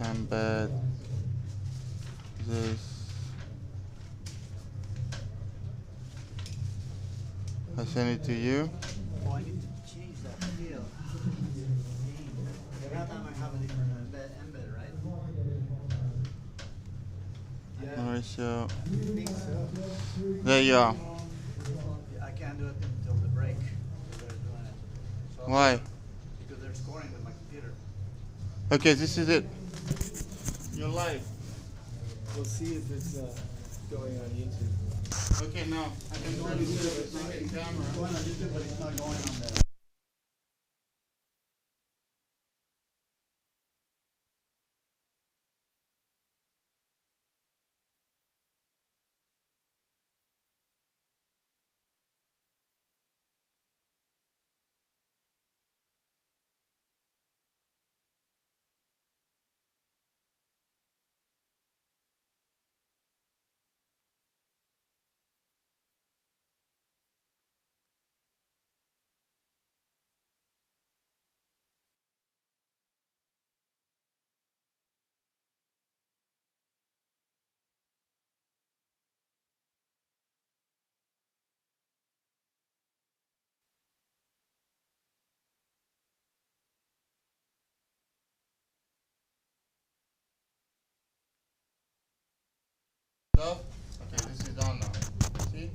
embed this. I send it to you. Oh, I need to change that field. Every time I have a different embed, right? Yeah. Alright, so I think so. there you are. Yeah, I can't do it until the break. They're doing it. So Why? because they're scoring with my computer. Okay, this is it. You're live. We'll see if it's going on YouTube. Okay, now I can try to set up a second camera. It's going on YouTube, but it's not going on there. Stuff. Okay, this is on now. See?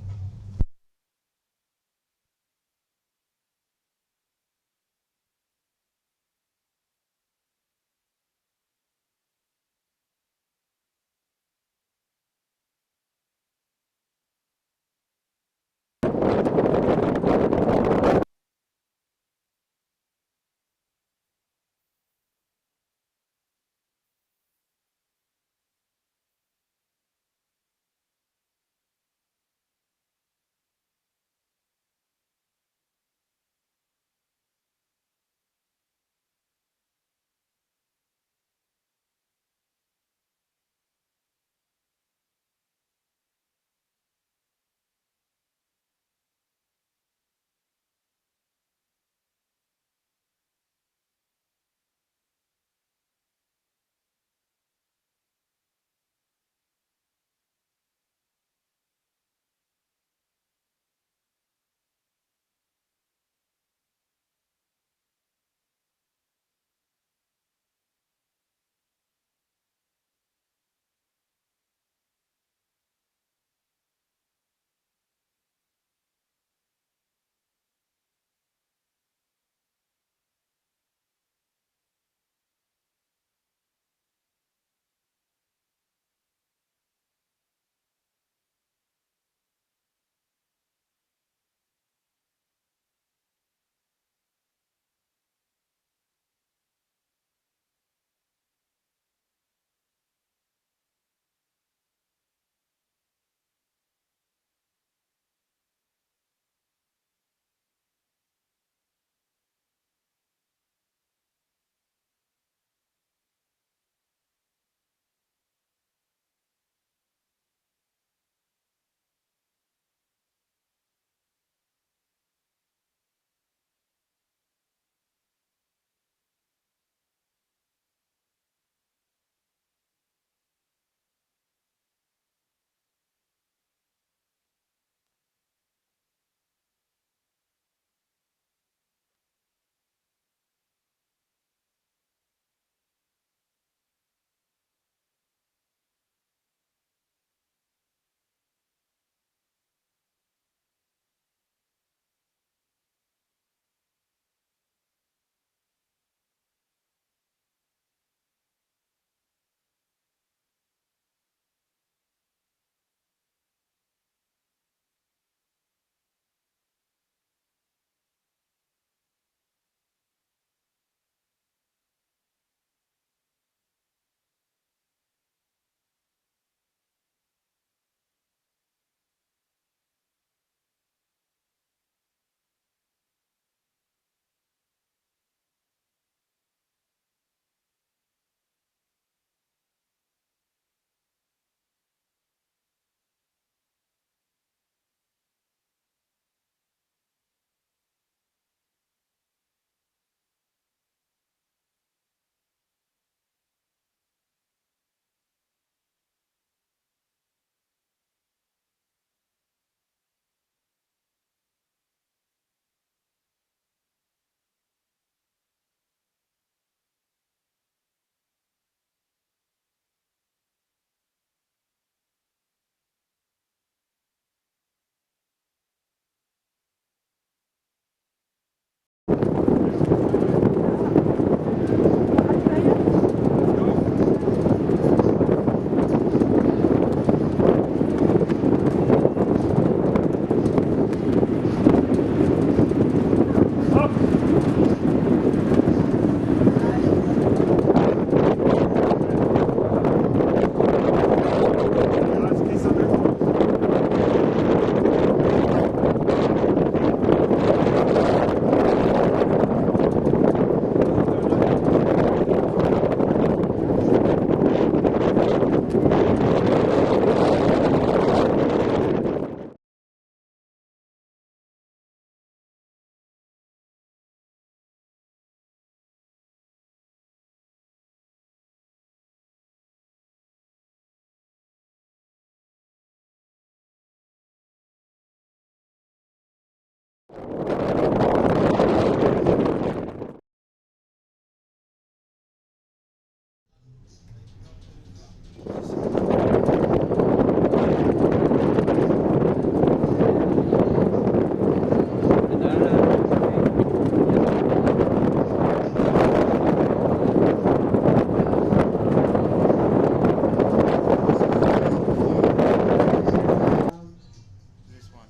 This one.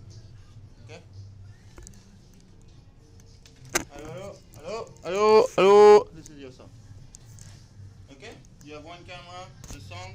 Okay? Hello, hello, hello, hello. This is your song. Okay? You have one camera, the song.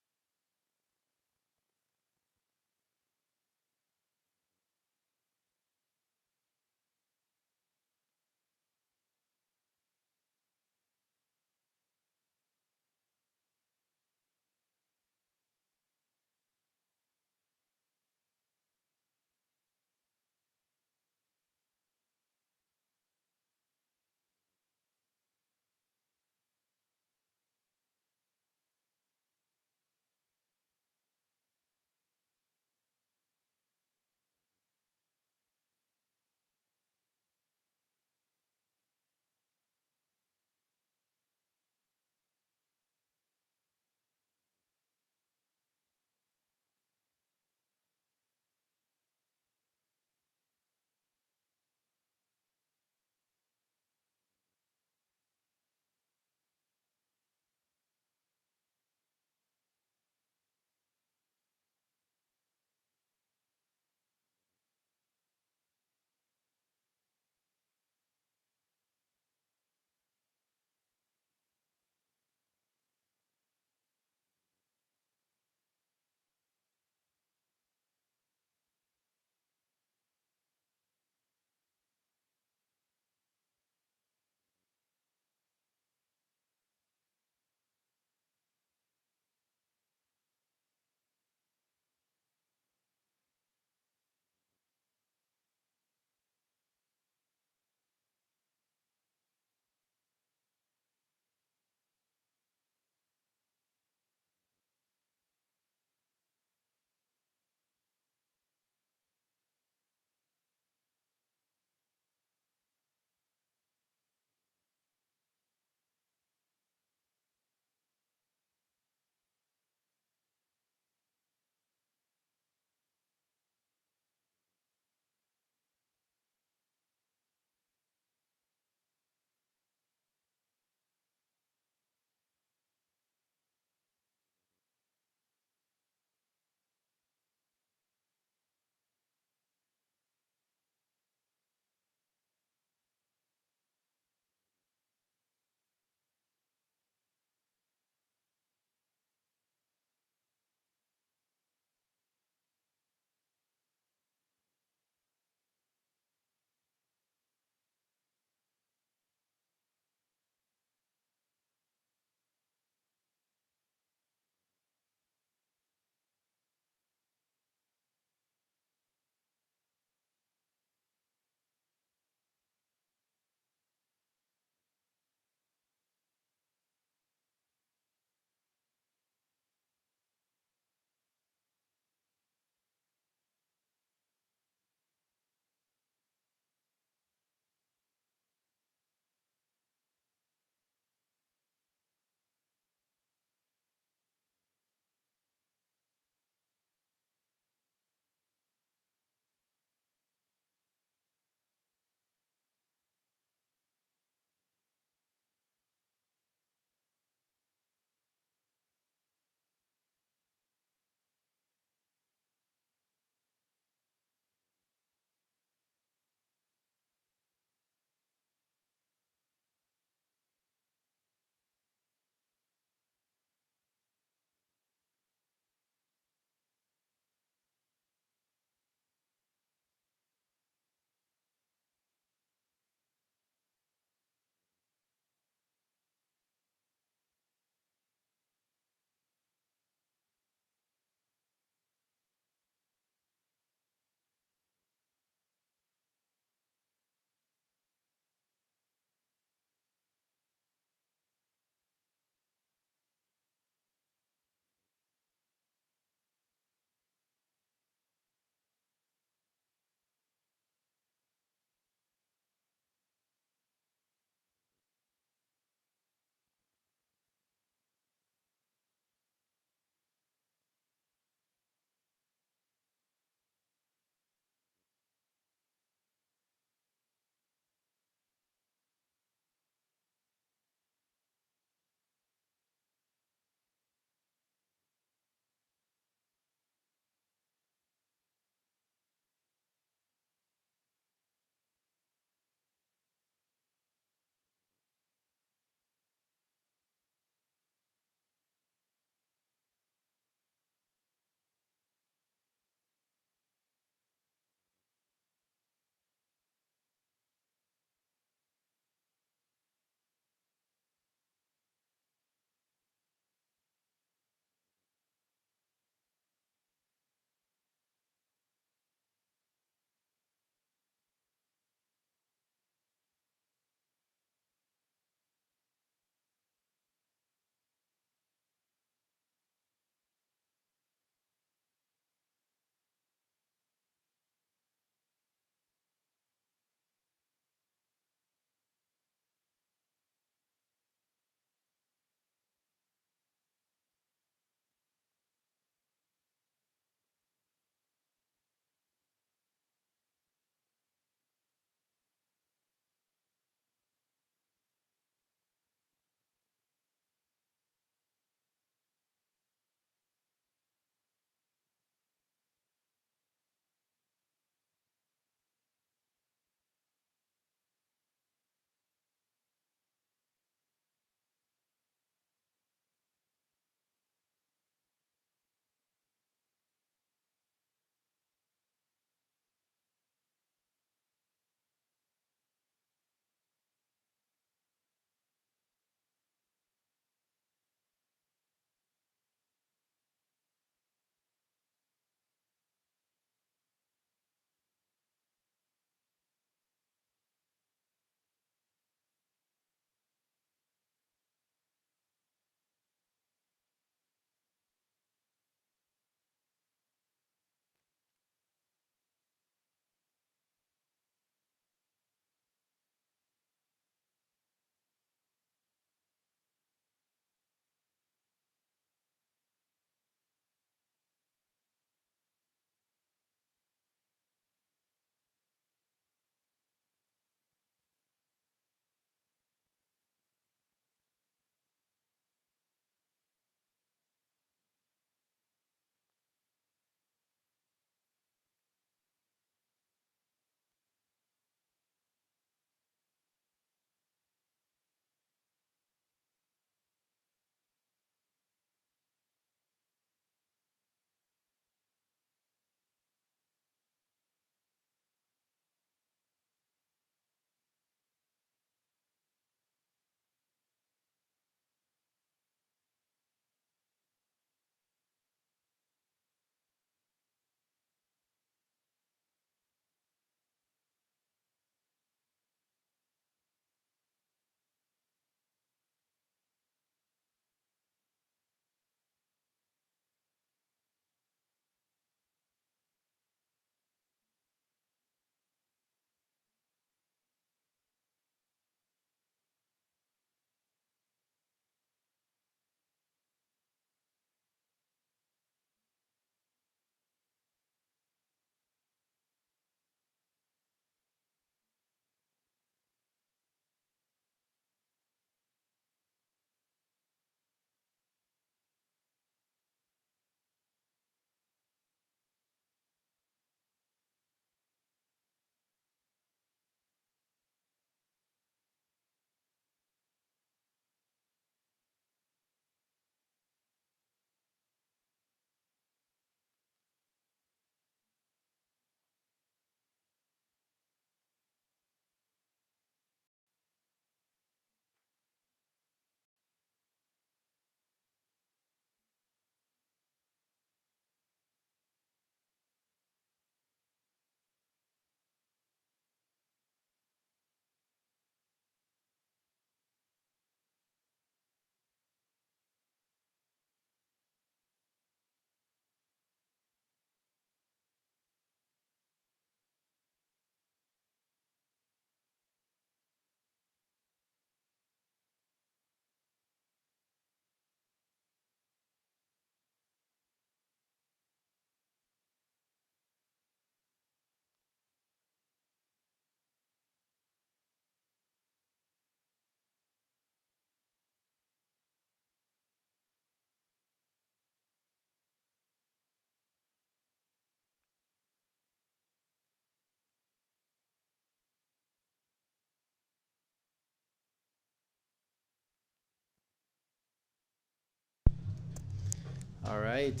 All right.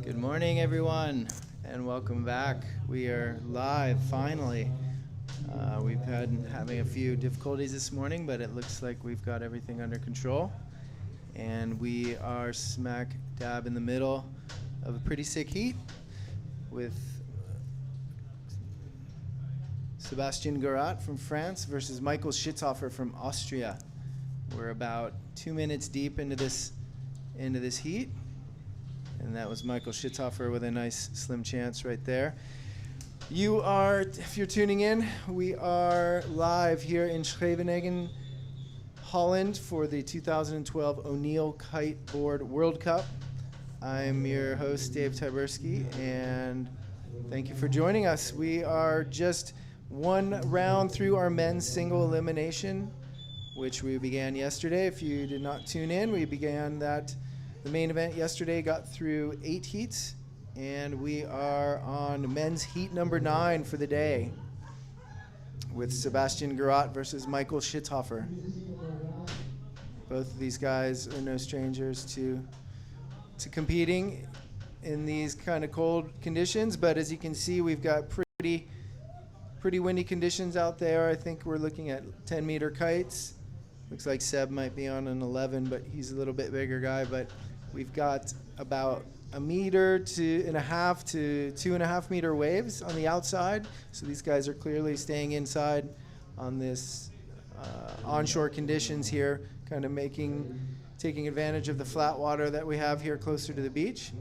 Good morning, everyone, and welcome back. We are live, finally. We've had having a few difficulties this morning, but it looks like we've got everything under control. And we are smack dab in the middle of a pretty sick heat with Sebastian Garat from France versus Michael Schitzhofer from Austria. We're about 2 minutes deep into this heat, and that was Michael Schitzhofer with a nice slim chance right there. You are, if you're tuning in, we are live here in Scheveningen, Holland for the 2012 O'Neill Kiteboard World Cup. I'm your host, Dave Tyberski, and thank you for joining us. We are just one round through our men's single elimination, which we began yesterday. If you did not tune in, we began that. The main event yesterday got through 8 heats, and we are on men's heat number 9 for the day with Sebastian Garat versus Michael Schitzhofer. Both of these guys are no strangers to competing in these kind of cold conditions, but as you can see, we've got pretty windy conditions out there. I think we're looking at 10-meter kites. Looks like Seb might be on an 11, but he's a little bit bigger guy. But we've got about 1.5 meters to 2.5 meter waves on the outside. So these guys are clearly staying inside on this onshore conditions here, kind of taking advantage of the flat water that we have here closer to the beach.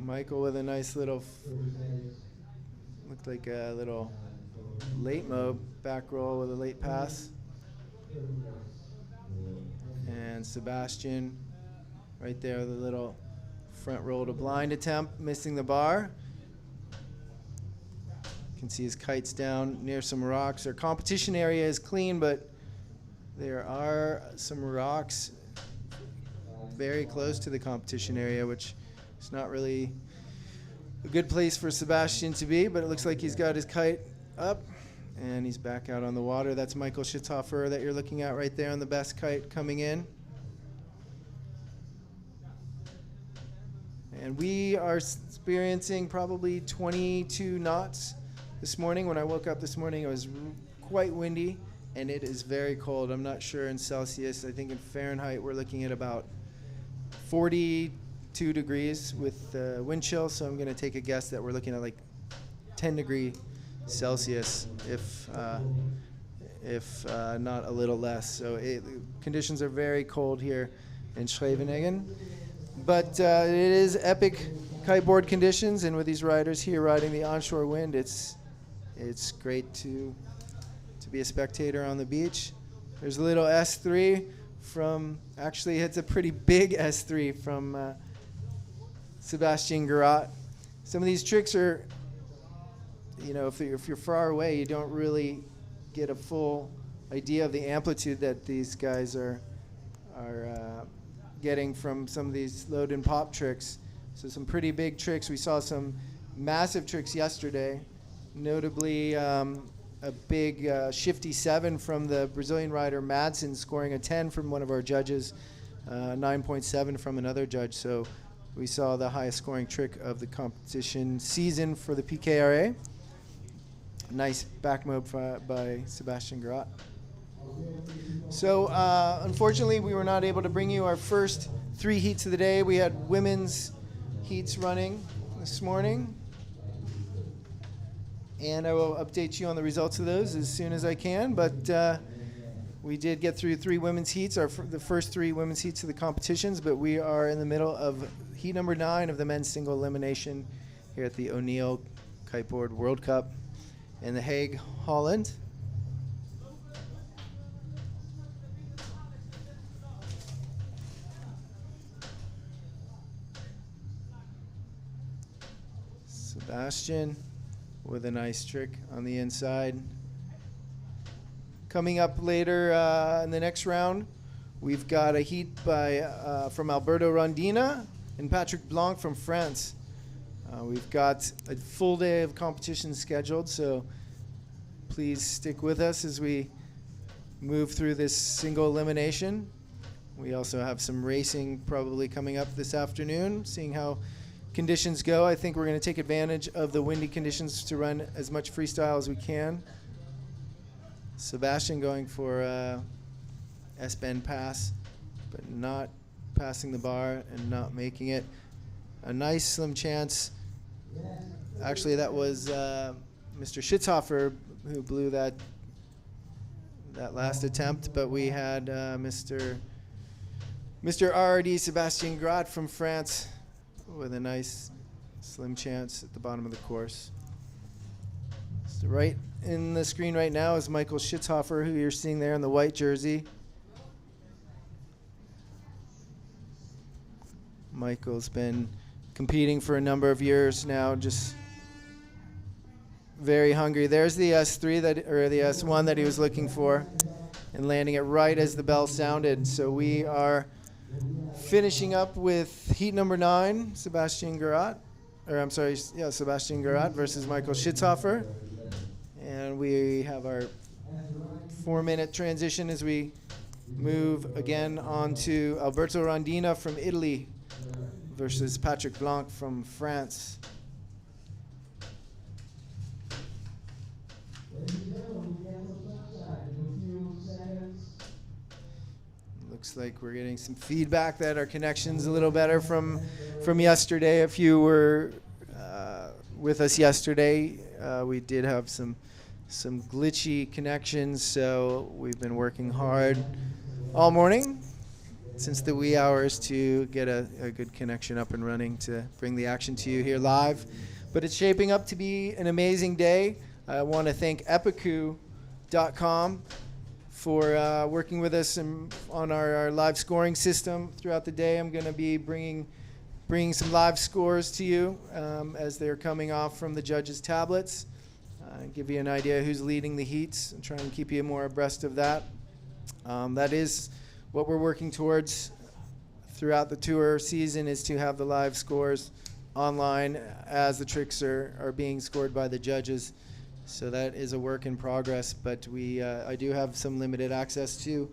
Michael with a nice little, looked like a little late mob back roll with a late pass. And Sebastian right there with a little front roll to blind attempt, missing the bar. You can see his kites down near some rocks. Our competition area is clean, but there are some rocks very close to the competition area, which is not really a good place for Sebastian to be, but it looks like he's got his kite up and he's back out on the water. That's Michael Schitzhofer that you're looking at right there on the best kite coming in. And we are experiencing probably 22 knots this morning. When I woke up this morning, it was quite windy, and it is very cold. I'm not sure in Celsius. I think in Fahrenheit, we're looking at about 42 degrees with wind chill, so I'm going to take a guess that we're looking at like 10 degrees Celsius, if not a little less. So conditions are very cold here in Scheveningen. But it is epic kiteboard conditions, and with these riders here riding the onshore wind, it's great to be a spectator on the beach. There's a little S3 from, actually it's a pretty big S3 from Sebastian Garat. Some of these tricks are, if you're far away, you don't really get a full idea of the amplitude that these guys are getting from some of these load and pop tricks. So some pretty big tricks. We saw some massive tricks yesterday, notably a big shifty 7 from the Brazilian rider Madsen, scoring a 10 from one of our judges, 9.7 from another judge. So we saw the highest scoring trick of the competition season for the PKRA. Nice back mob by Sebastian Garat. So unfortunately, we were not able to bring you our first 3 heats of the day. We had women's heats running this morning, and I will update you on the results of those as soon as I can. But we did get through 3 women's heats, the first 3 women's heats of the competitions, but we are in the middle of heat number 9 of the men's single elimination here at the O'Neill Kiteboard World Cup in The Hague, Holland. Sebastian with a nice trick on the inside. Coming up later in the next round, we've got a heat from Alberto Rondina and Patrick Blanc from France. We've got a full day of competition scheduled, so please stick with us as we move through this single elimination We also have some racing probably coming up this afternoon, seeing how conditions go. I think we're going to take advantage of the windy conditions to run as much freestyle as we can. Sebastian going for S-bend pass, but not passing the bar and not making it. A nice slim chance. Actually, that was Mr. Schitzhofer who blew that last attempt, but we had Mr. RRD Sebastian Grat from France with a nice slim chance at the bottom of the course. So right in the screen right now is Michael Schitzhofer, who you're seeing there in the white jersey. Michael's been competing for a number of years now, just very hungry. There's the S3 or the S1 that he was looking for, and landing it right as the bell sounded. So we are finishing up with heat number 9, Sebastian Grat versus Michael Schitzhofer. And we have our 4-minute transition as we move again on to Alberto Rondina from Italy versus Patrick Blanc from France. Looks like we're getting some feedback that our connection's a little better from yesterday. If you were with us yesterday, we did have some glitchy connections, so we've been working hard all morning since the wee hours to get a good connection up and running to bring the action to you here live. But it's shaping up to be an amazing day. I want to thank epicoo.com for working with us on our live scoring system throughout the day. I'm going to be bringing some live scores to you as they're coming off from the judges' tablets. Give you an idea who's leading the heats and try and keep you more abreast of that. That is what we're working towards throughout the tour season, is to have the live scores online as the tricks are being scored by the judges. So that is a work in progress, but I do have some limited access to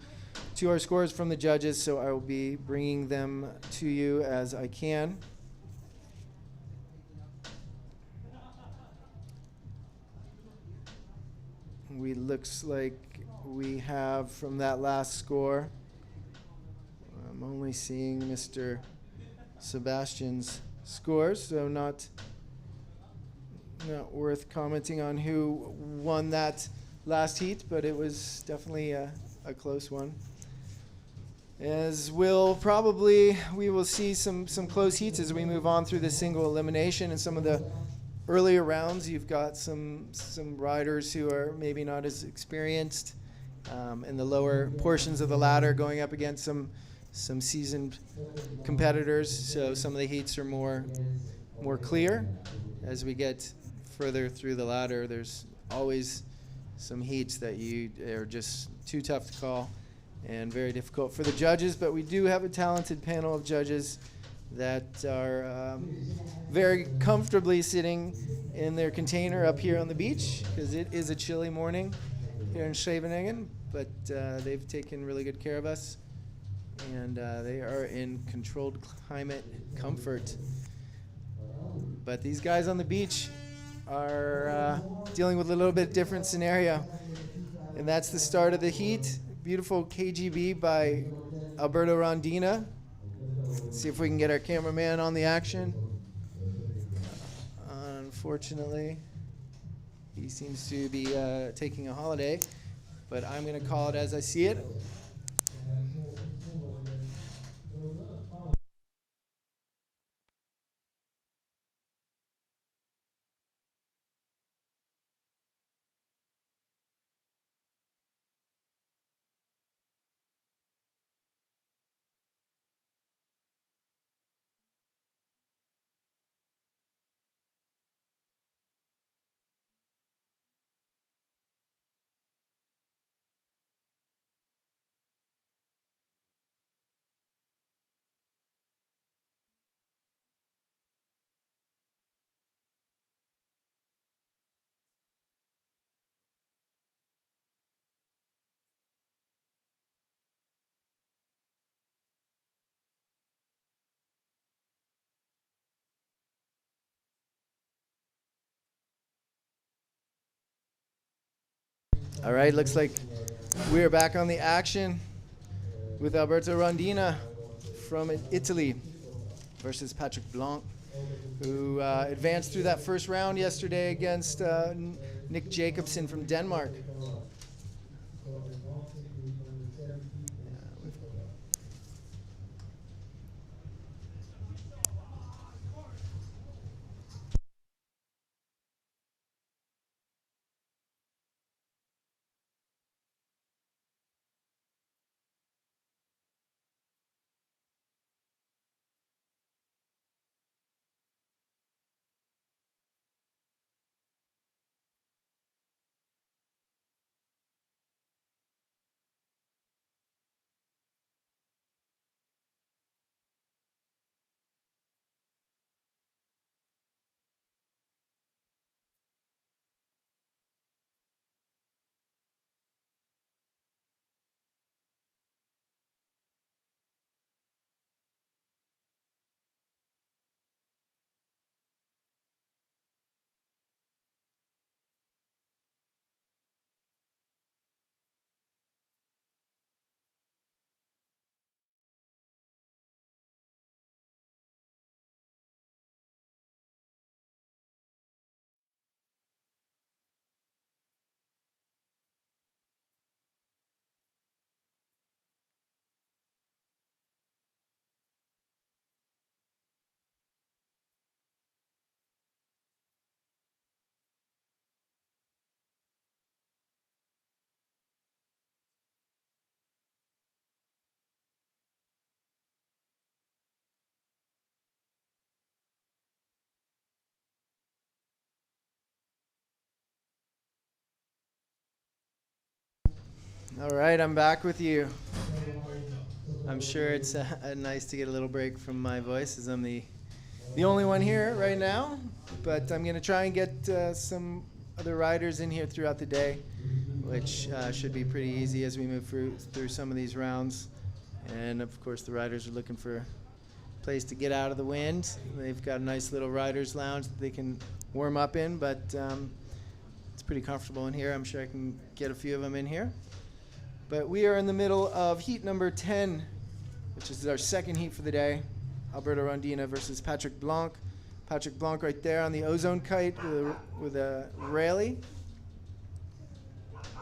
our scores from the judges, so I will be bringing them to you as I can. Looks like we have from that last score, I'm only seeing Mr. Sebastian's scores, so not worth commenting on who won that last heat, but it was definitely a close one. As we will see some close heats as we move on through the single elimination and some of the earlier rounds. You've got some riders who are maybe not as experienced in the lower portions of the ladder, going up against some seasoned competitors. So some of the heats are more clear. As we get further through the ladder, there's always some heats that are just too tough to call and very difficult for the judges. But we do have a talented panel of judges that are very comfortably sitting in their container up here on the beach, because it is a chilly morning here in Scheveningen, but they've taken really good care of us, and they are in controlled climate comfort. But these guys on the beach are dealing with a little bit different scenario, and that's the start of the heat. Beautiful KGB by Alberto Rondina. Let's see if we can get our cameraman on the action. Unfortunately, he seems to be taking a holiday, but I'm going to call it as I see it. All right, looks like we're back on the action with Alberto Rondina from Italy versus Patrick Blanc, who advanced through that first round yesterday against Nick Jacobsen from Denmark. All right, I'm back with you. I'm sure it's nice to get a little break from my voice, as I'm the only one here right now. But I'm going to try and get some other riders in here throughout the day, which should be pretty easy as we move through some of these rounds. And of course, the riders are looking for a place to get out of the wind. They've got a nice little riders lounge that they can warm up in, but it's pretty comfortable in here. I'm sure I can get a few of them in here. But we are in the middle of heat number 10, which is our second heat for the day. Alberto Rondina versus Patrick Blanc. Patrick Blanc right there on the ozone kite with a rally.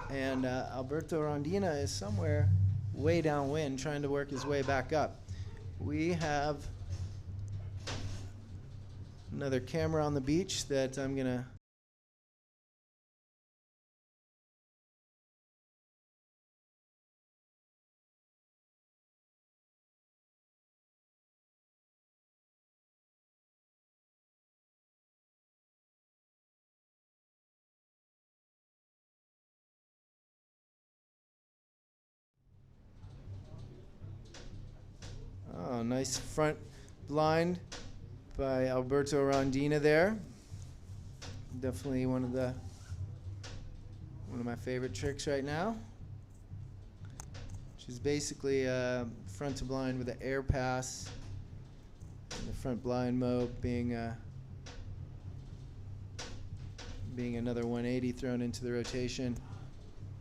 And Alberto Rondina is somewhere way downwind trying to work his way back up. We have another camera on the beach that I'm going to nice front blind by Alberto Rondina there. Definitely one of my favorite tricks right now, which is basically front to blind with an air pass. And the front blind mode being another 180 thrown into the rotation.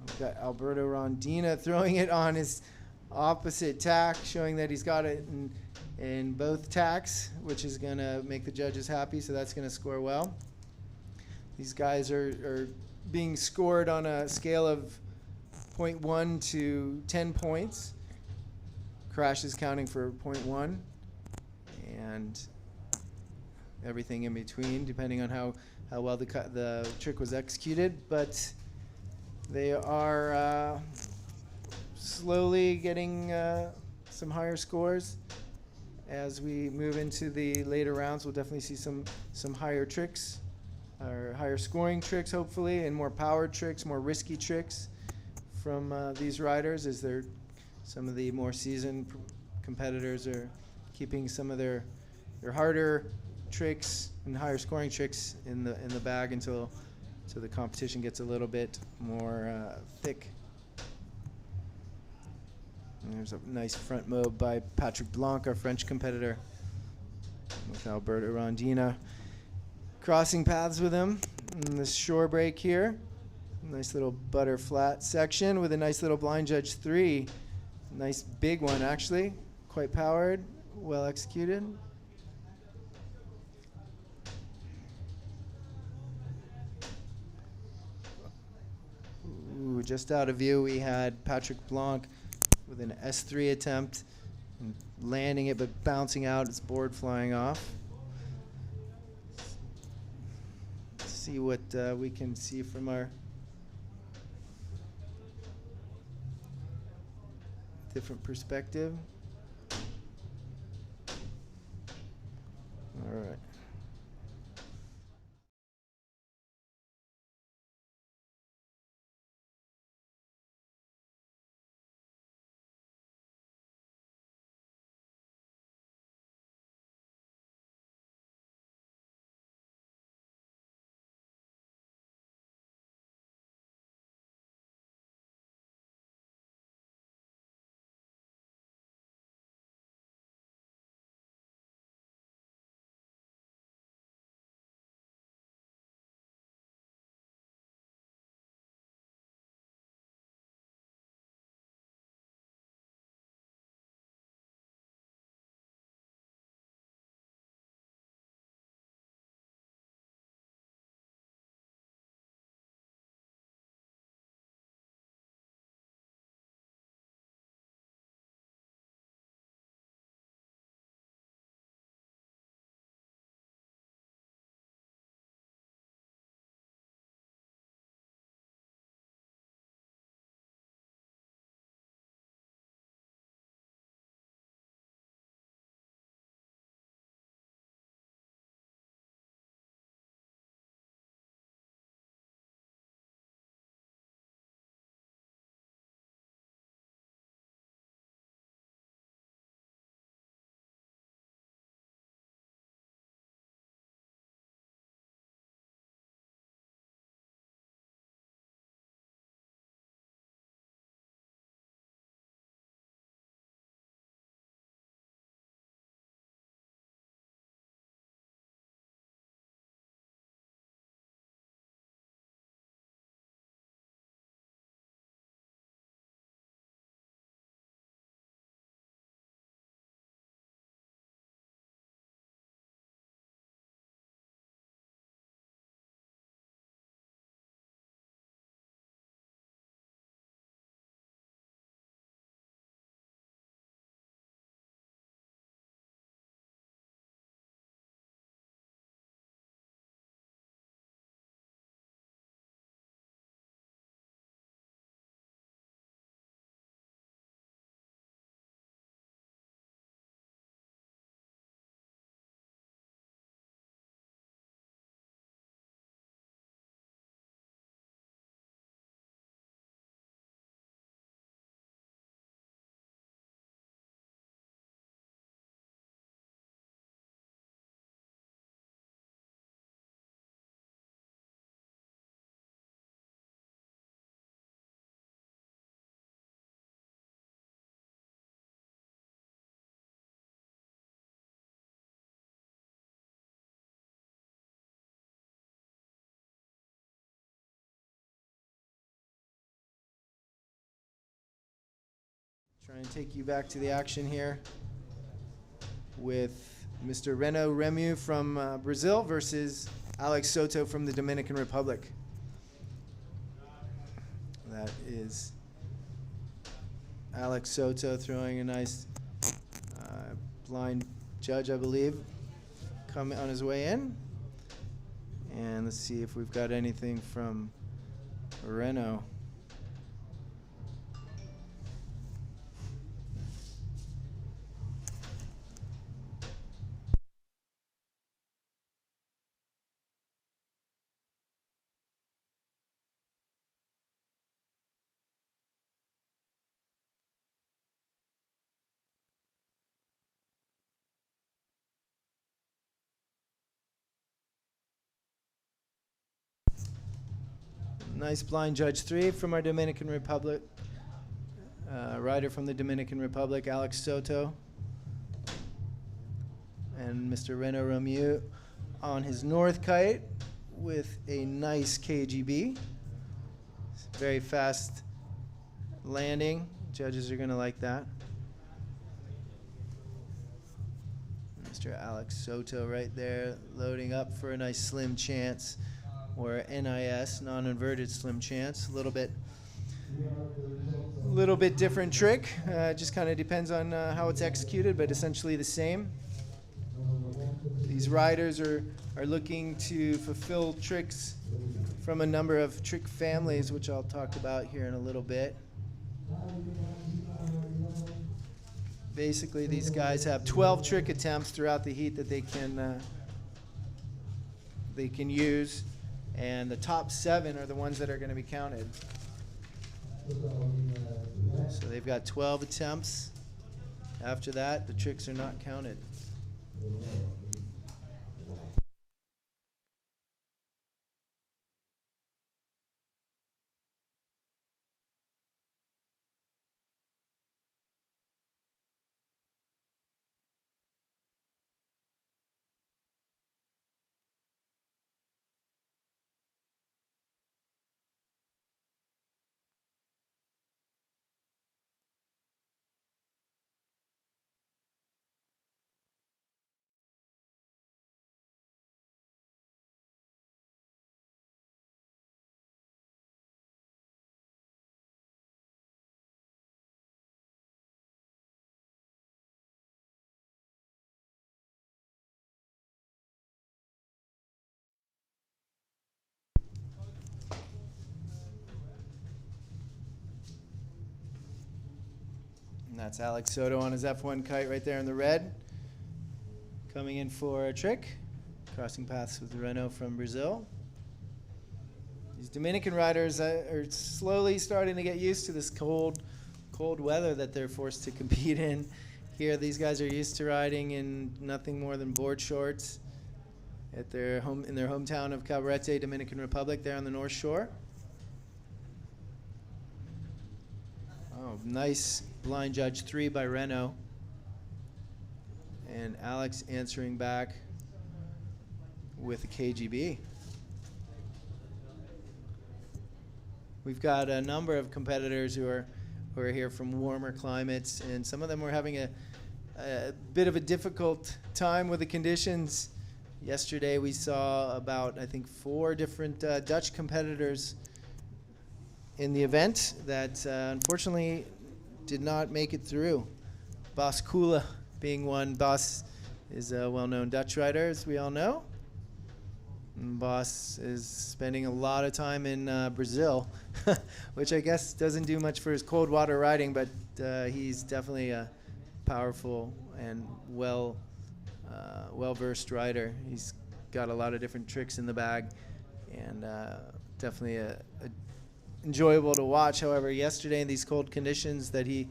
We've got Alberto Rondina throwing it on his opposite tack, showing that he's got it in both tacks, which is going to make the judges happy, so that's going to score well. These guys are being scored on a scale of 0.1 to 10 points. Crash is counting for 0.1, and everything in between, depending on how well the trick was executed. But they are slowly getting some higher scores. As we move into the later rounds, we'll definitely see some higher tricks, or higher scoring tricks, hopefully, and more powered tricks, more risky tricks from these riders, as some of the more seasoned competitors are keeping some of their harder tricks and higher scoring tricks in the bag until the competition gets a little bit more thick. And there's a nice front mob by Patrick Blanc, our French competitor, with Alberto Rondina crossing paths with him in this shore break here. Nice little butter flat section with a nice little blind judge 3. Nice big one, actually. Quite powered, well executed. Ooh, just out of view, we had Patrick Blanc with an S3 attempt, and landing it but bouncing out, its board flying off. Let's see what we can see from our different perspective. All right. Try and take you back to the action here with Mr. Reno Remu from Brazil versus Alex Soto from the Dominican Republic. That is Alex Soto throwing a nice blind judge, I believe, coming on his way in. And let's see if we've got anything from Reno. Nice blind judge 3 from our Dominican Republic. Rider from the Dominican Republic, Alex Soto. And Mr. Reno Remu on his north kite with a nice KGB. very fast landing. Judges are going to like that. Mr. Alex Soto right there, loading up for a nice slim chance, or NIS, non-inverted slim chance. A little bit different trick. Just kind of depends on how it's executed, but essentially the same. These riders are looking to fulfill tricks from a number of trick families, which I'll talk about here in a little bit. Basically, these guys have 12 trick attempts throughout the heat that they can use, and the top 7 are the ones that are going to be counted. So they've got 12 attempts. After that, the tricks are not counted. And that's Alex Soto on his F1 kite right there in the red. Coming in for a trick. Crossing paths with Renault from Brazil. These Dominican riders are slowly starting to get used to this cold weather that they're forced to compete in. Here, these guys are used to riding in nothing more than board shorts at their hometown of Cabarete, Dominican Republic, there on the North Shore. Oh, nice blind judge 3 by Renault. And Alex answering back with a KGB. We've got a number of competitors who are here from warmer climates, and some of them were having a bit of a difficult time with the conditions. Yesterday we saw about, I think, 4 different Dutch competitors in the event that unfortunately did not make it through. Bas Kula being one. Bas is a well-known Dutch rider, as we all know. And Bas is spending a lot of time in Brazil, which I guess doesn't do much for his cold water riding, but he's definitely a powerful and well-versed rider. He's got a lot of different tricks in the bag, and definitely enjoyable to watch. However, yesterday in these cold conditions that he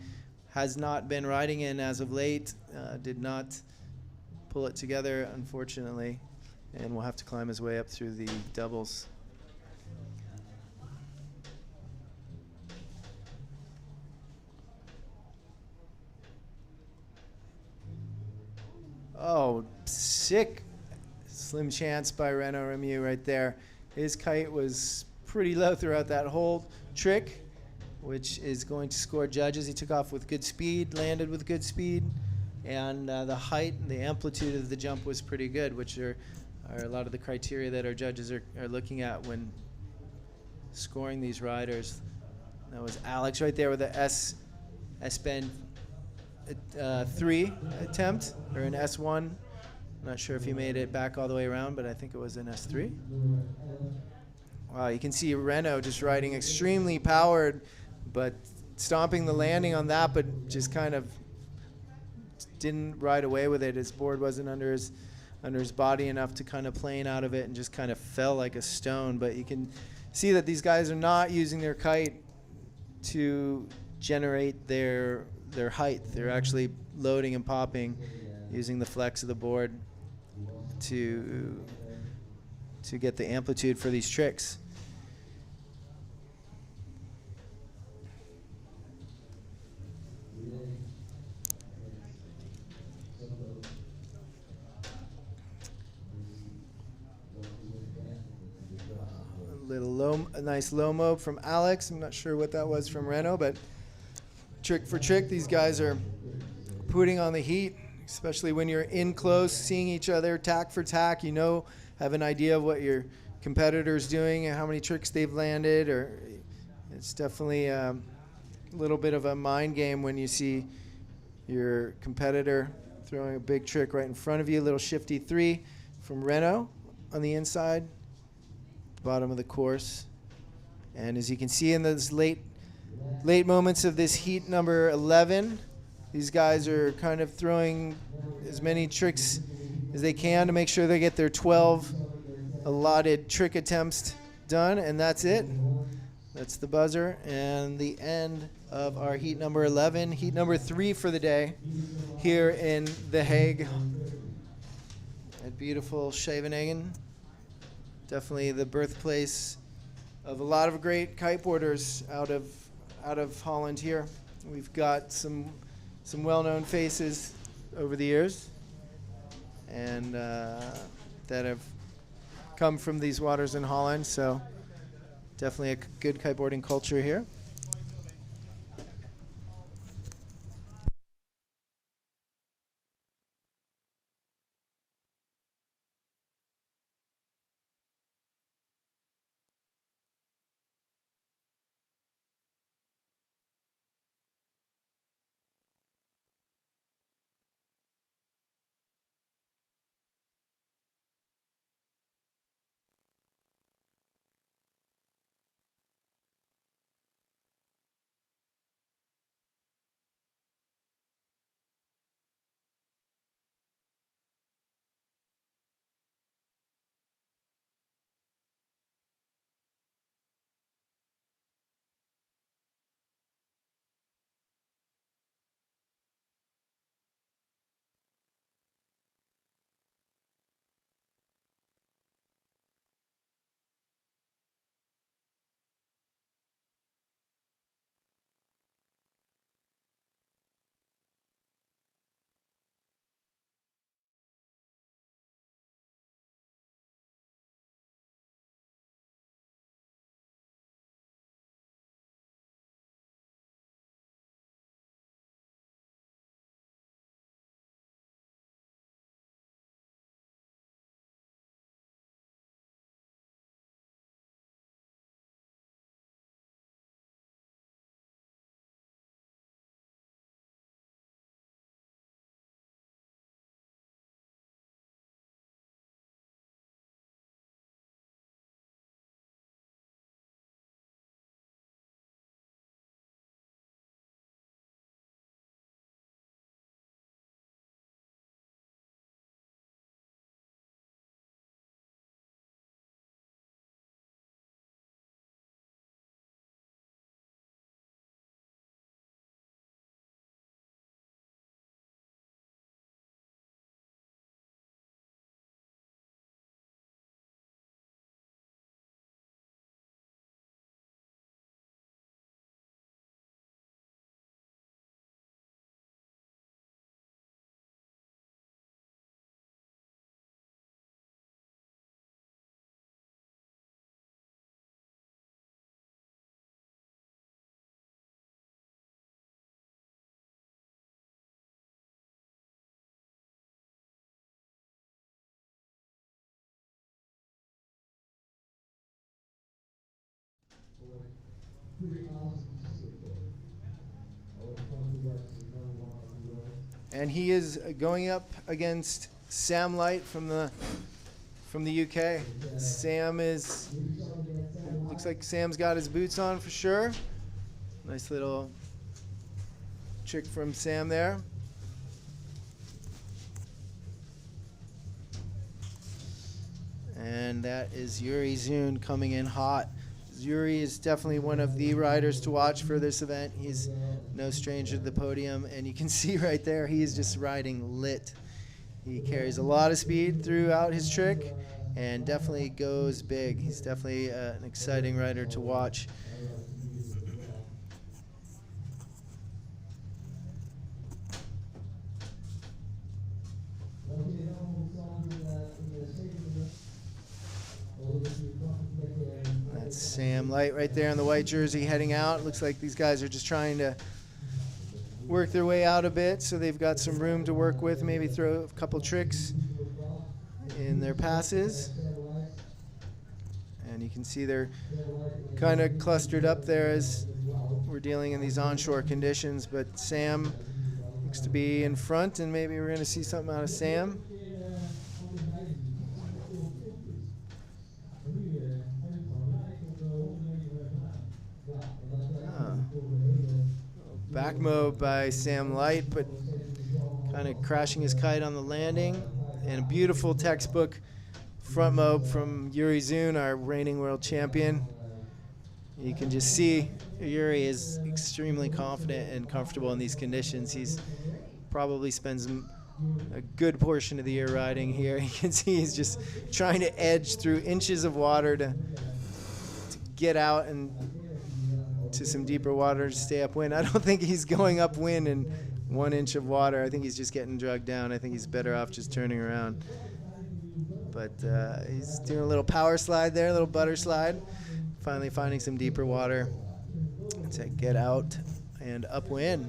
has not been riding in as of late, did not pull it together, unfortunately, and will have to climb his way up through the doubles. Oh, sick slim chance by Renault Remu right there. His kite was pretty low throughout that whole trick, which is going to score judges. He took off with good speed, landed with good speed, and the height and the amplitude of the jump was pretty good, which are a lot of the criteria that our judges are looking at when scoring these riders. That was Alex right there with the S-bend 3 attempt, or an S1. I'm not sure if he made it back all the way around, but I think it was an S3. Wow, you can see Renault just riding extremely powered, but stomping the landing on that, but just kind of didn't ride away with it. His board wasn't under his body enough to kind of plane out of it, and just kind of fell like a stone. But you can see that these guys are not using their kite to generate their height. They're actually loading and popping, using the flex of the board to get the amplitude for these tricks. A a nice low mob from Alex. I'm not sure what that was from Reno, but trick for trick, these guys are putting on the heat, especially when you're in close, seeing each other tack for tack. You know, have an idea of what your competitor's doing and how many tricks they've landed. Or it's definitely a little bit of a mind game when you see your competitor throwing a big trick right in front of you. A little shifty 3 from Reno on the inside, bottom of the course. And as you can see in those late moments of this heat number 11, these guys are kind of throwing as many tricks as they can to make sure they get their 12 allotted trick attempts done, and that's it. That's the buzzer and the end of our heat number 11, heat number 3 for the day here in The Hague at beautiful Scheveningen. Definitely the birthplace of a lot of great kiteboarders out of Holland here. We've got some well-known faces over the years and that have come from these waters in Holland, so definitely a good kiteboarding culture here. And he is going up against Sam Light from the UK. Sam looks like Sam's got his boots on for sure. Nice little trick from Sam there. And that is Yuri Zun coming in hot. Yuri is definitely one of the riders to watch for this event. He's no stranger to the podium, and you can see right there he is just riding lit. He carries a lot of speed throughout his trick and definitely goes big. He's definitely an exciting rider to watch. That's Sam Light right there in the white jersey heading out. Looks like these guys are just trying to work their way out a bit, so they've got some room to work with, maybe throw a couple tricks in their passes. And you can see they're kind of clustered up there as we're dealing in these onshore conditions, but Sam looks to be in front, and maybe we're going to see something out of Sam. Back mob by Sam Light, but kind of crashing his kite on the landing. And a beautiful textbook front mob from Yuri Zun, our reigning world champion. You can just see Yuri is extremely confident and comfortable in these conditions. He's probably spends a good portion of the year riding here. You can see he's just trying to edge through inches of water to get out and to some deeper water to stay upwind. I don't think he's going upwind in 1 inch of water. I think he's just getting dragged down. I think he's better off just turning around. But he's doing a little power slide there, a little butter slide. Finally finding some deeper water to get out and upwind.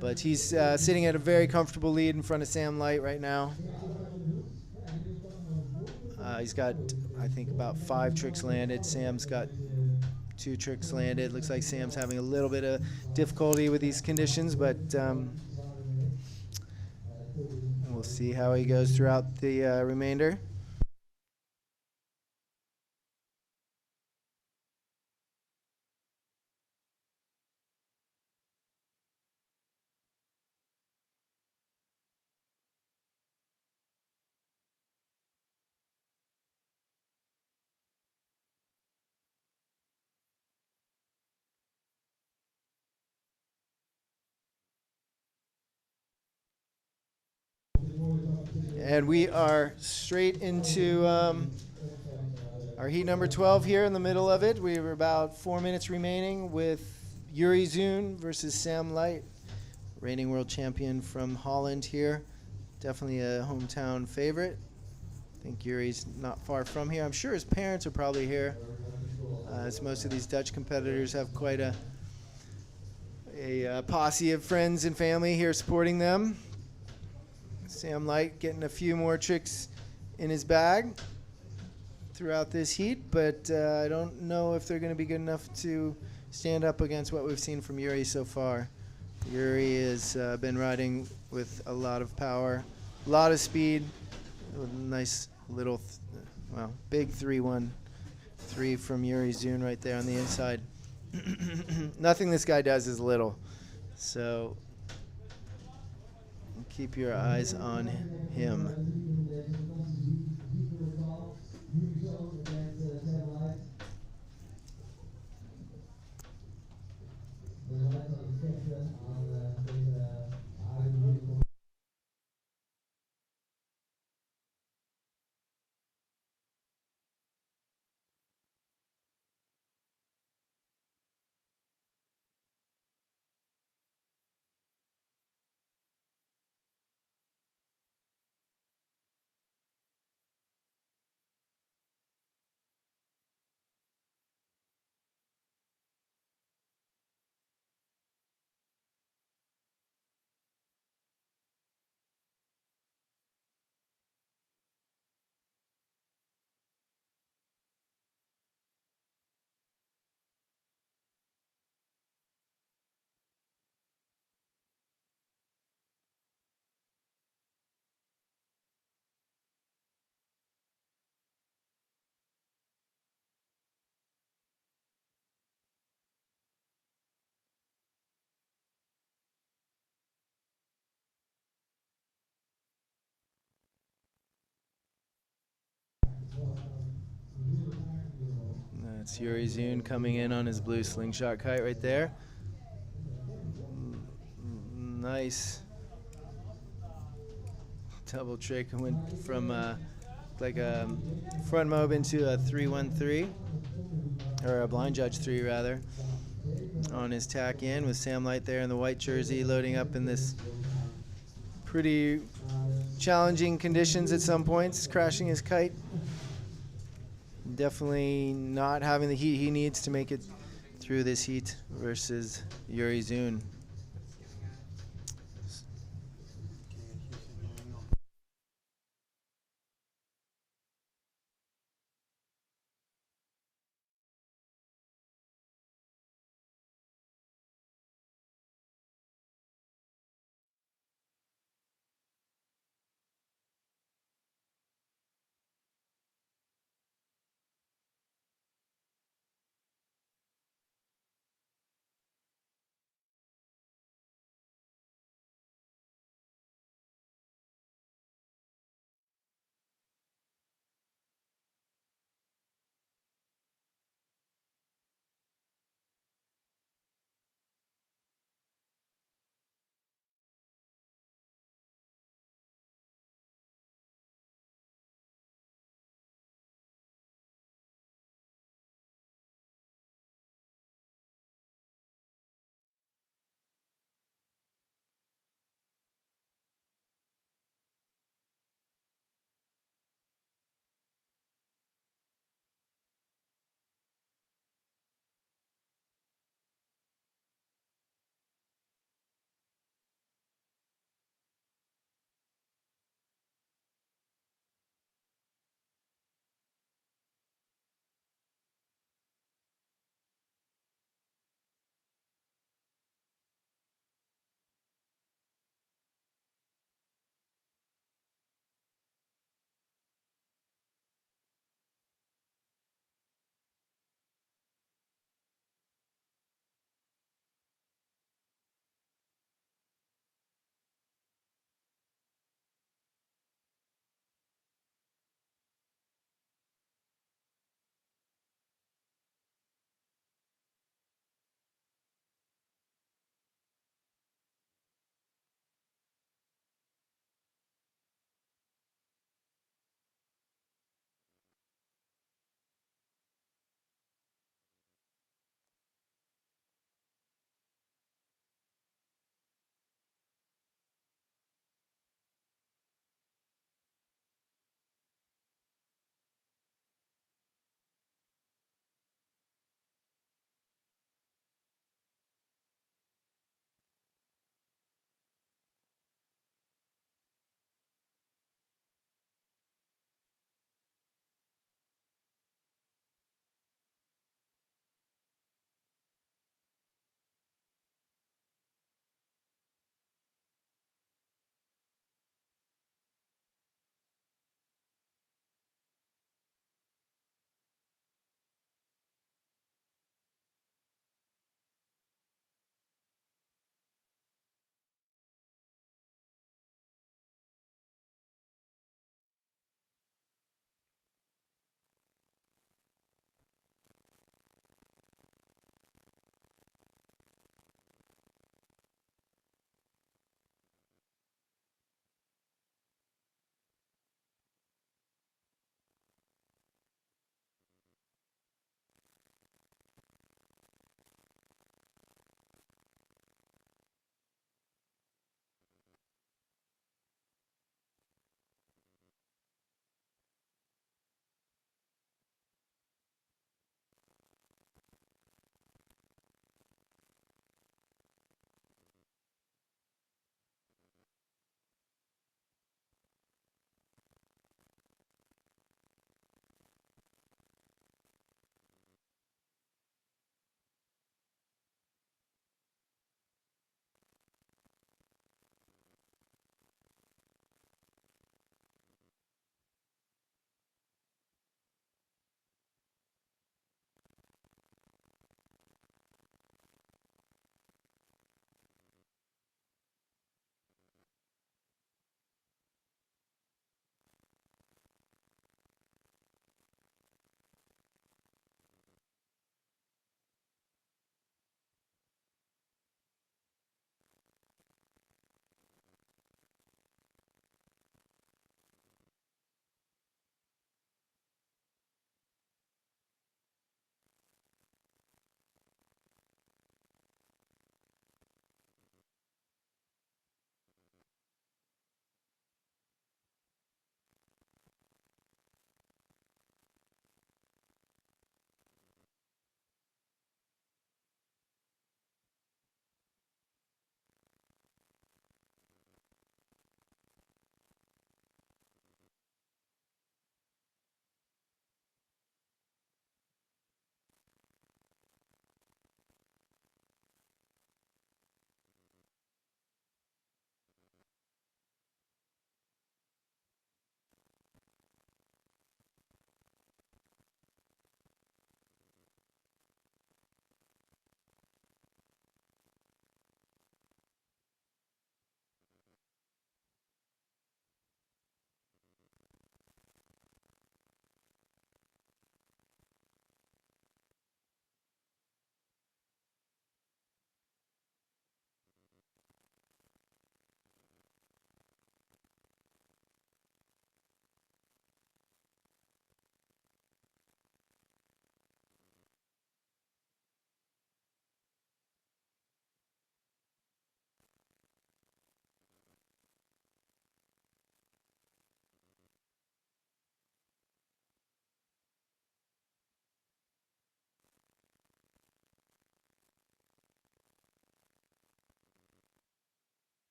But he's sitting at a very comfortable lead in front of Sam Light right now. He's got, I think, about 5 tricks landed. Sam's got 2 tricks landed. Looks like Sam's having a little bit of difficulty with these conditions, but we'll see how he goes throughout the remainder. And we are straight into our heat number 12 here in the middle of it. We have about 4 minutes remaining with Yuri Zun versus Sam Light, reigning world champion from Holland here. Definitely a hometown favorite. I think Yuri's not far from here. I'm sure his parents are probably here, as most of these Dutch competitors have quite a posse of friends and family here supporting them. Sam Light getting a few more tricks in his bag throughout this heat, but I don't know if they're going to be good enough to stand up against what we've seen from Yuri so far. Yuri has been riding with a lot of power, a lot of speed, a nice little, big 3-1-3 from Yuri Zun right there on the inside. Nothing this guy does is little, so keep your eyes on him. That's Yuri Zun coming in on his blue slingshot kite right there. Nice double trick. Went from like a front mob into a 3-1-3, or a blind judge 3 rather, on his tack in with Sam Light there in the white jersey, loading up in this pretty challenging conditions at some points, crashing his kite. definitely not having the heat he needs to make it through this heat versus Yuri Zun.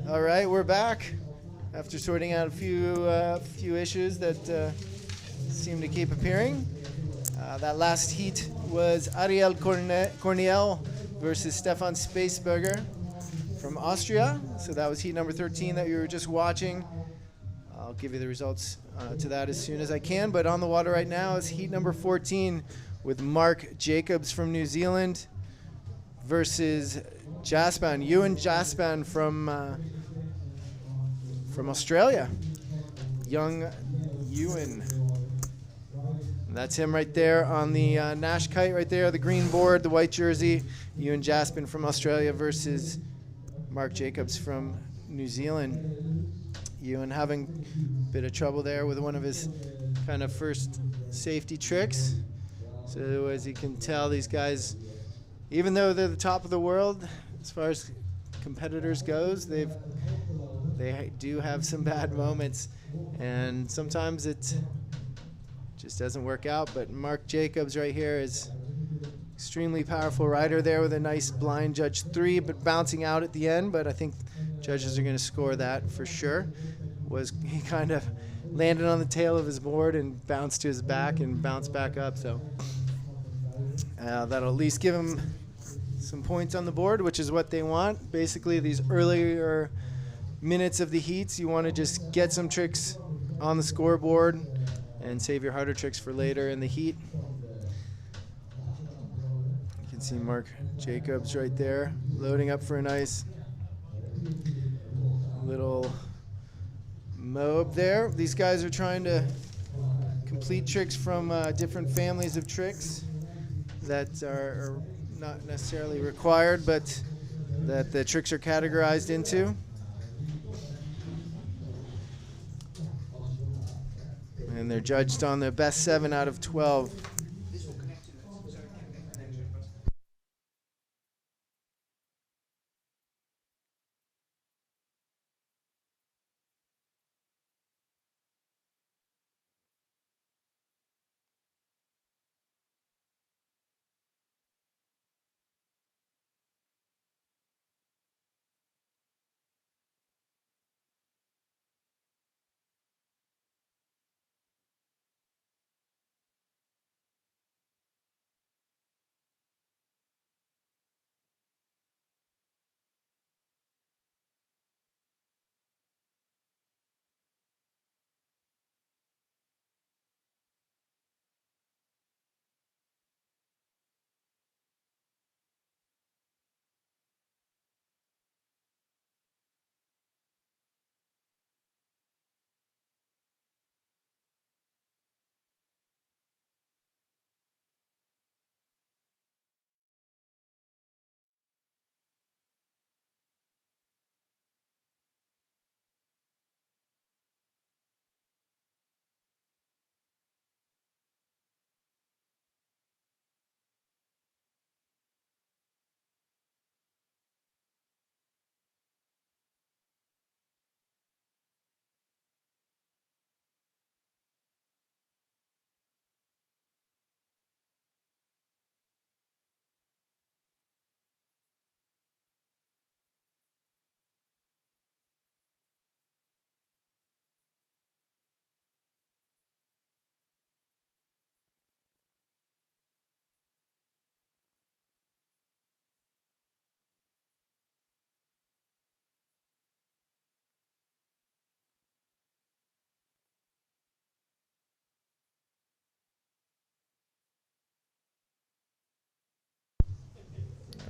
All right, we're back after sorting out a few issues that seem to keep appearing. That last heat was Ariel Corniel versus Stefan Spaceberger from Austria. So that was heat number 13 that you were just watching. I'll give you the results to that as soon as I can. But on the water right now is heat number 14 with Mark Jacobs from New Zealand versus Jaspan, Ewan Jaspan from Australia. Young Ewan. And that's him right there on the Nash kite right there, the green board, the white jersey. Ewan Jaspan from Australia versus Mark Jacobs from New Zealand. Ewan having a bit of trouble there with one of his kind of first safety tricks. So as you can tell, these guys, even though they're the top of the world, as far as competitors goes, they do have some bad moments, and sometimes it just doesn't work out. But Mark Jacobs right here is extremely powerful rider there with a nice blind judge 3, but bouncing out at the end. But I think judges are going to score that for sure. He kind of landed on the tail of his board and bounced to his back and bounced back up. So that'll at least give him some points on the board, which is what they want. Basically, these earlier minutes of the heats, you want to just get some tricks on the scoreboard and save your harder tricks for later in the heat. You can see Mark Jacobs right there loading up for a nice little mob there. These guys are trying to complete tricks from different families of tricks that are not necessarily required, but that the tricks are categorized into. And they're judged on the best 7 out of 12.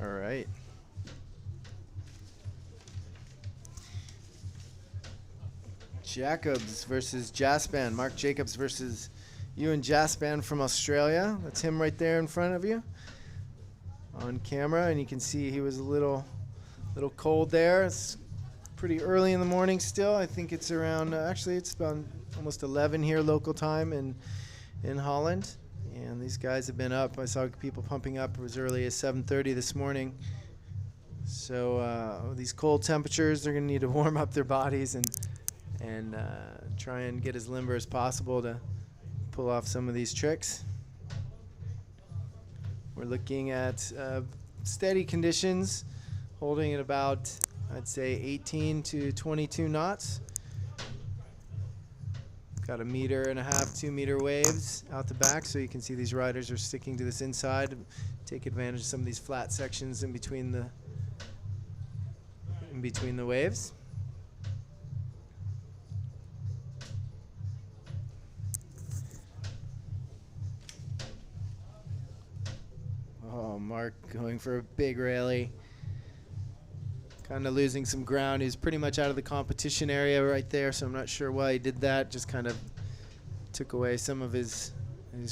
All right. Jacobs versus Jaspan. Mark Jacobs versus Ewan Jaspan from Australia. That's him right there in front of you on camera, and you can see he was a little cold there. It's pretty early in the morning still. I think it's around, actually it's about almost 11 here local time in Holland. And these guys have been up. I saw people pumping up as early as 7:30 this morning. So these cold temperatures, they're going to need to warm up their bodies and try and get as limber as possible to pull off some of these tricks. We're looking at steady conditions, holding at about I'd say 18 to 22 knots. Got 1.5 meter, 2 meter waves out the back, so you can see these riders are sticking to this inside. Take advantage of some of these flat sections in between the waves. Oh, Mark going for a big rally. Kind of losing some ground. He's pretty much out of the competition area right there, so I'm not sure why he did that. Just kind of took away some of his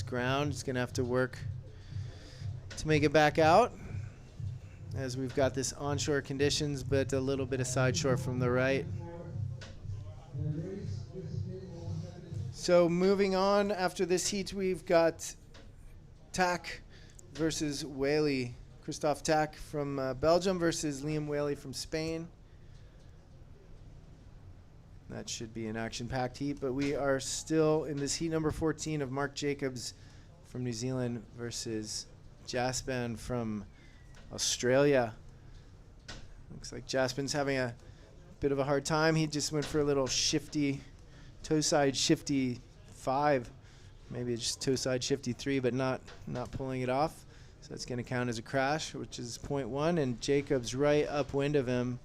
ground. He's going to have to work to make it back out, as we've got this onshore conditions, but a little bit of side shore from the right. So moving on, after this heat, we've got Tak versus Whaley. Christophe Tak from Belgium versus Liam Whaley from Spain. That should be an action-packed heat, but we are still in this heat number 14 of Mark Jacobs from New Zealand versus Jaspan from Australia. Looks like Jaspan's having a bit of a hard time. He just went for a little shifty, toe side shifty 5. Maybe it's just toe side shifty 3, but not pulling it off. So that's going to count as a crash, which is 0.1, and Jacobs right upwind of him,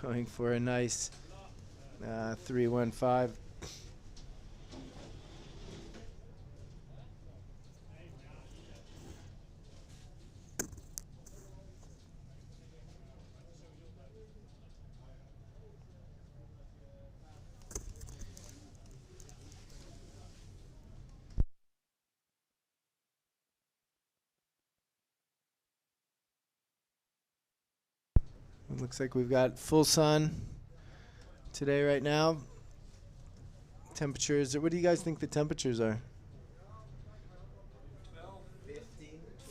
going for a nice 3.15. It looks like we've got full sun today right now. Temperatures, what do you guys think the temperatures are?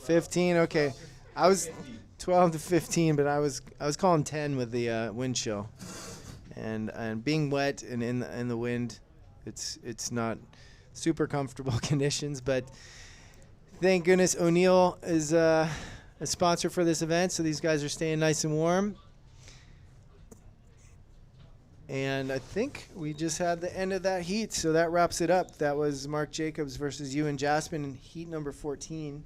15, okay. I was 12 to 15, but I was calling 10 with the wind chill. And being wet and in the wind, it's not super comfortable conditions, but thank goodness O'Neill is a sponsor for this event, so these guys are staying nice and warm. And I think we just had the end of that heat, so that wraps it up. That was Mark Jacobs versus Ewan Jaspan in heat number 14.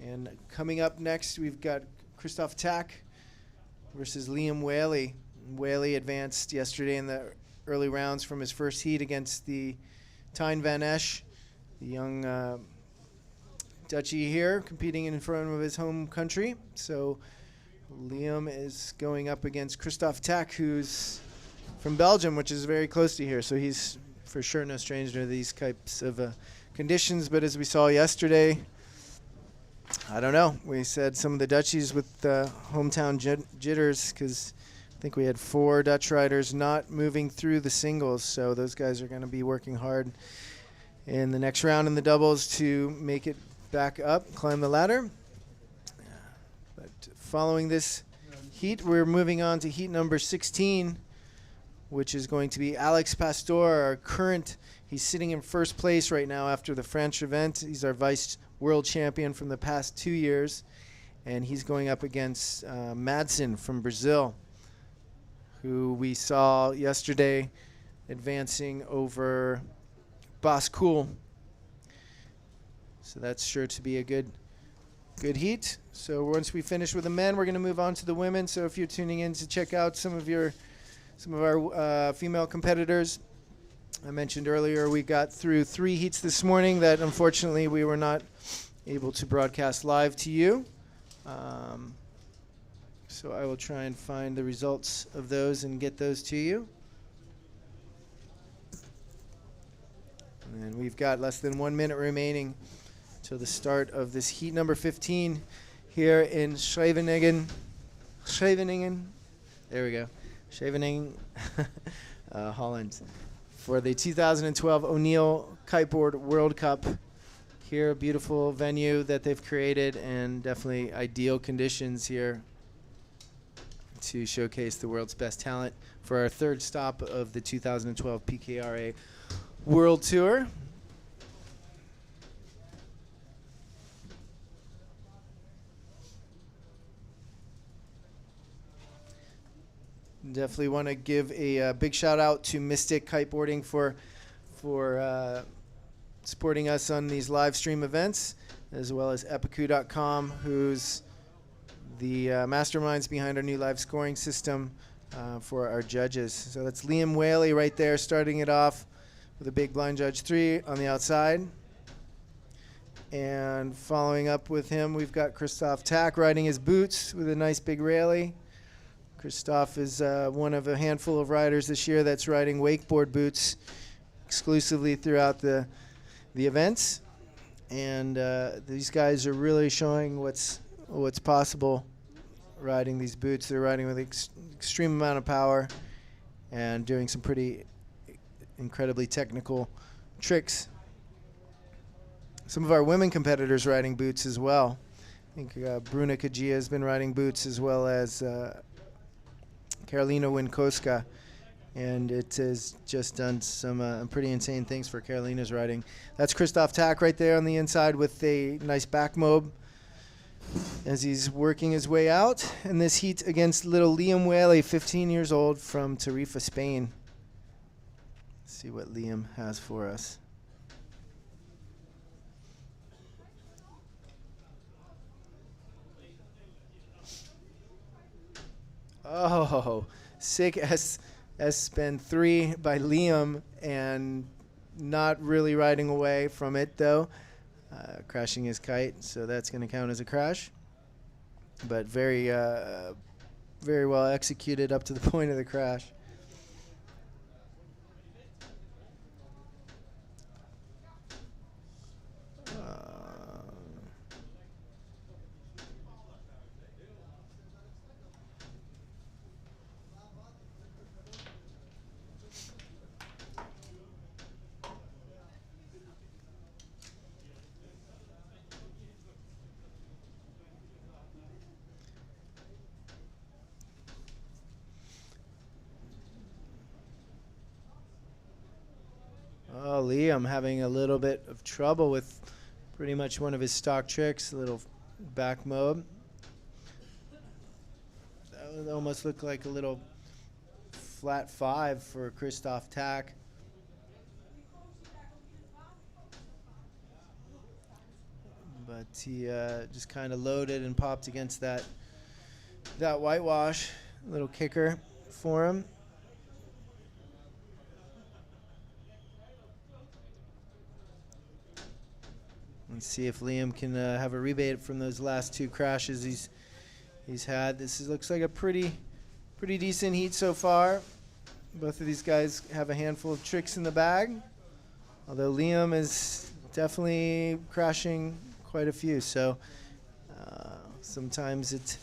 And coming up next, we've got Christophe Tak versus Liam Whaley. Whaley advanced yesterday in the early rounds from his first heat against the Tijn van Esch, the young Dutchie here, competing in front of his home country. So Liam is going up against Christophe Tak, who's from Belgium, which is very close to here. So he's for sure no stranger to these types of conditions. But as we saw yesterday, I don't know. We said some of the Dutchies with hometown jitters, because I think we had 4 Dutch riders not moving through the singles. So those guys are going to be working hard in the next round in the doubles to make it back up, climb the ladder. But following this heat, we're moving on to heat number 16, which is going to be Alex Pastor, our current. He's sitting in first place right now after the French event. He's our vice world champion from the past 2 years, and he's going up against Madsen from Brazil, who we saw yesterday advancing over Bascoul. So that's sure to be a good heat. So once we finish with the men, we're going to move on to the women. So if you're tuning in to check out some of our female competitors, I mentioned earlier we got through 3 heats this morning that unfortunately we were not able to broadcast live to you. So I will try and find the results of those and get those to you. And we've got less than 1 minute remaining till the start of this heat number 15 here in Scheveningen. There we go. Scheveningen, Holland, for the 2012 O'Neill Kiteboard World Cup. Here, a beautiful venue that they've created, and definitely ideal conditions here to showcase the world's best talent for our 3rd stop of the 2012 PKRA World Tour. Definitely want to give a big shout out to Mystic Kiteboarding for supporting us on these live stream events, as well as Epiku.com, who's the masterminds behind our new live scoring system for our judges. So that's Liam Whaley right there, starting it off with a big blind judge 3 on the outside. And following up with him, we've got Christoph Tack riding his boots with a nice big railie. Christoph is one of a handful of riders this year that's riding wakeboard boots exclusively throughout the events. And these guys are really showing what's possible riding these boots. They're riding with extreme amount of power and doing some pretty incredibly technical tricks. Some of our women competitors riding boots as well. I think Bruna Kajia has been riding boots, as well as Karolina Winkowska, and it has just done some pretty insane things for Karolina's riding. That's Christoph Tack right there on the inside with a nice back mob as he's working his way out in this heat against little Liam Whaley, 15 years old, from Tarifa, Spain. Let's see what Liam has for us. Oh, sick S-Spin 3 by Liam, and not really riding away from it, though. Crashing his kite, so that's going to count as a crash. But very well executed up to the point of the crash. Oh, Liam having a little bit of trouble with pretty much one of his stock tricks, a little back mob. That would almost look like a little flat 5 for Christoph Tack. But he just kind of loaded and popped against that whitewash, little kicker for him. Let's see if Liam can have a rebate from those last 2 crashes he's had. This looks like a pretty decent heat so far. Both of these guys have a handful of tricks in the bag, although Liam is definitely crashing quite a few. So sometimes it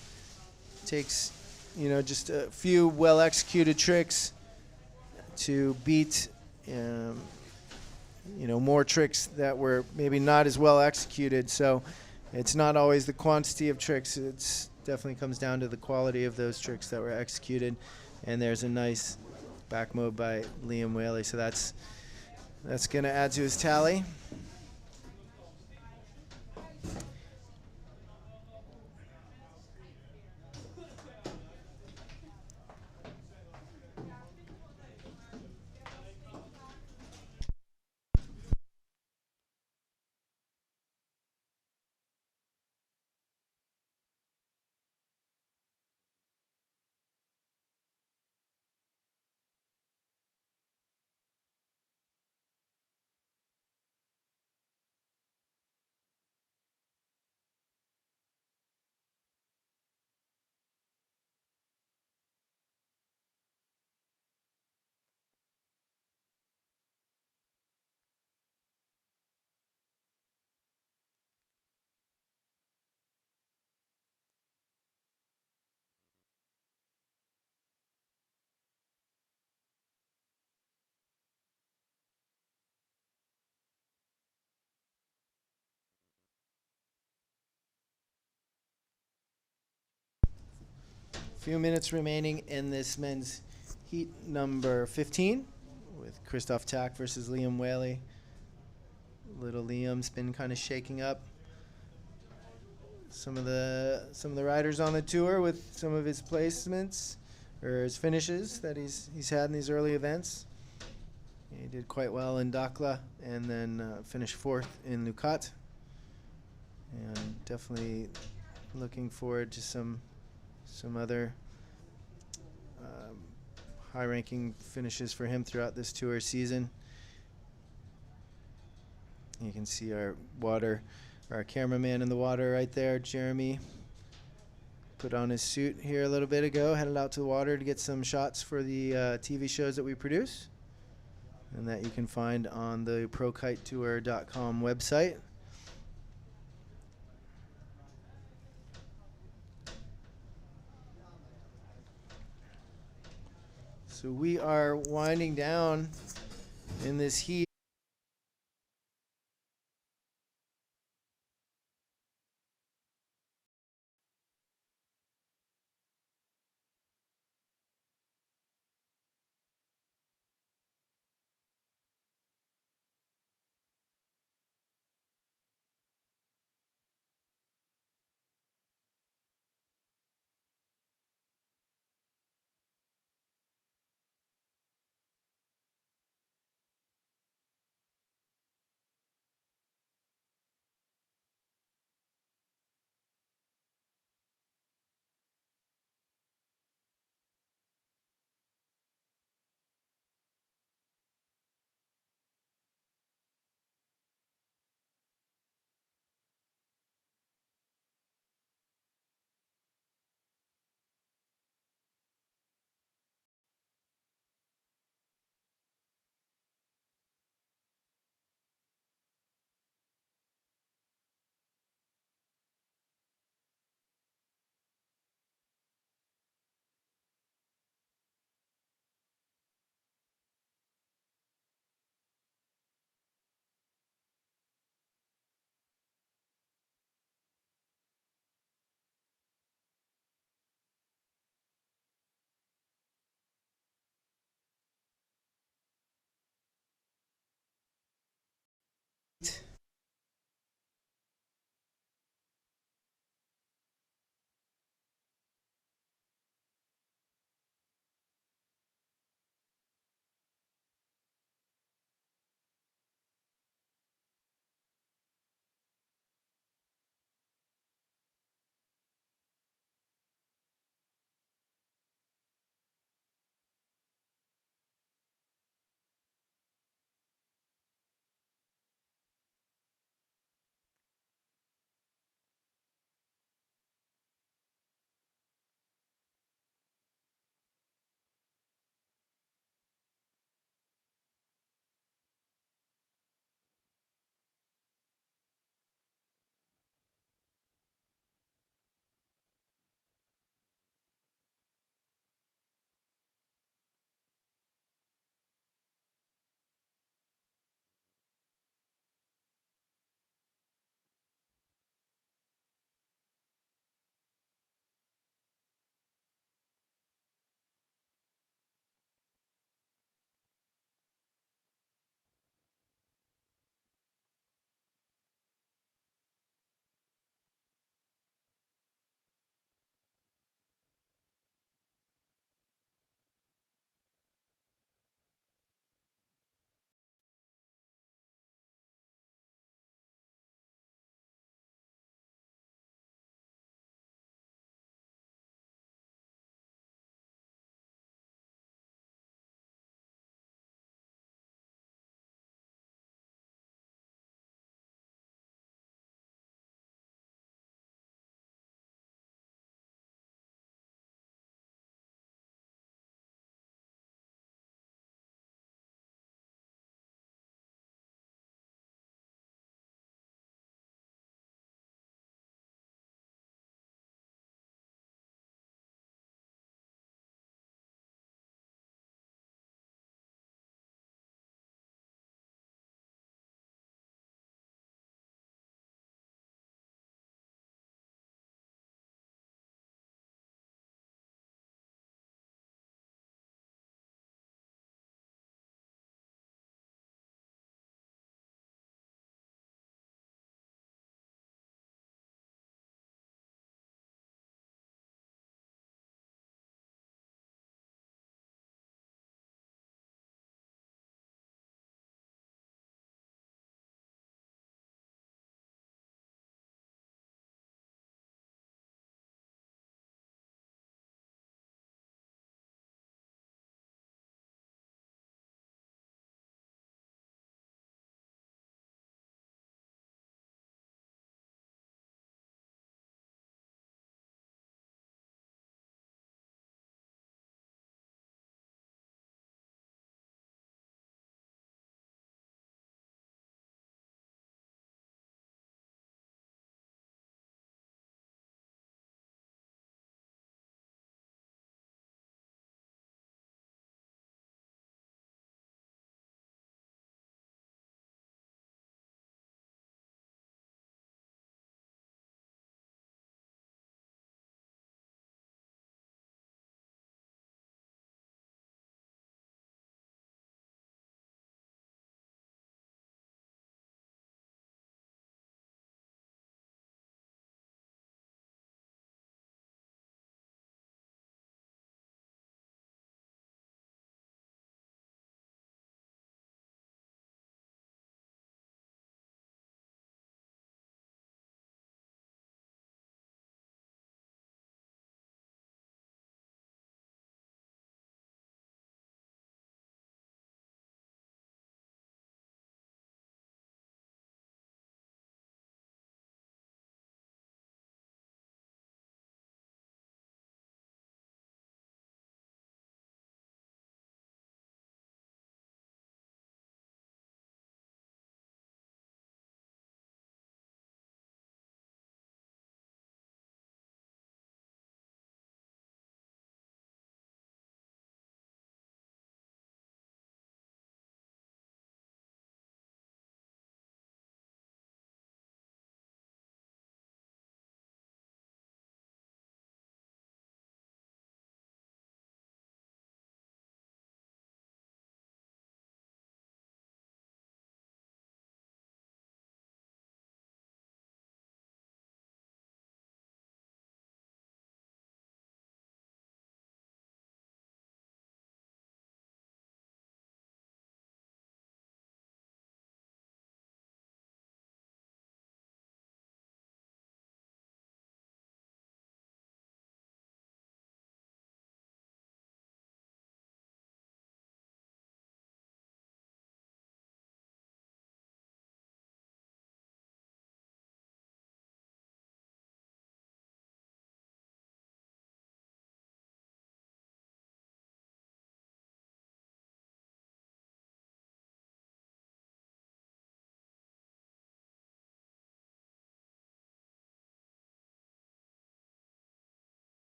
takes, just a few well-executed tricks to beat more tricks that were maybe not as well executed. So it's not always the quantity of tricks. It's definitely comes down to the quality of those tricks that were executed. And there's a nice back mode by Liam Whaley. So that's going to add to his tally. Few minutes remaining in this men's heat number 15 with Christoph Tack versus Liam Whaley. Little Liam's been kind of shaking up some of the riders on the tour with some of his placements or his finishes that he's had in these early events. He did quite well in Dakla, and then finished fourth in Lukat. And definitely looking forward to some other high-ranking finishes for him throughout this tour season. You can see our cameraman in the water right there, Jeremy. Put on his suit here a little bit ago, headed out to the water to get some shots for the TV shows that we produce, and that you can find on the ProKiteTour.com website. So we are winding down in this heat.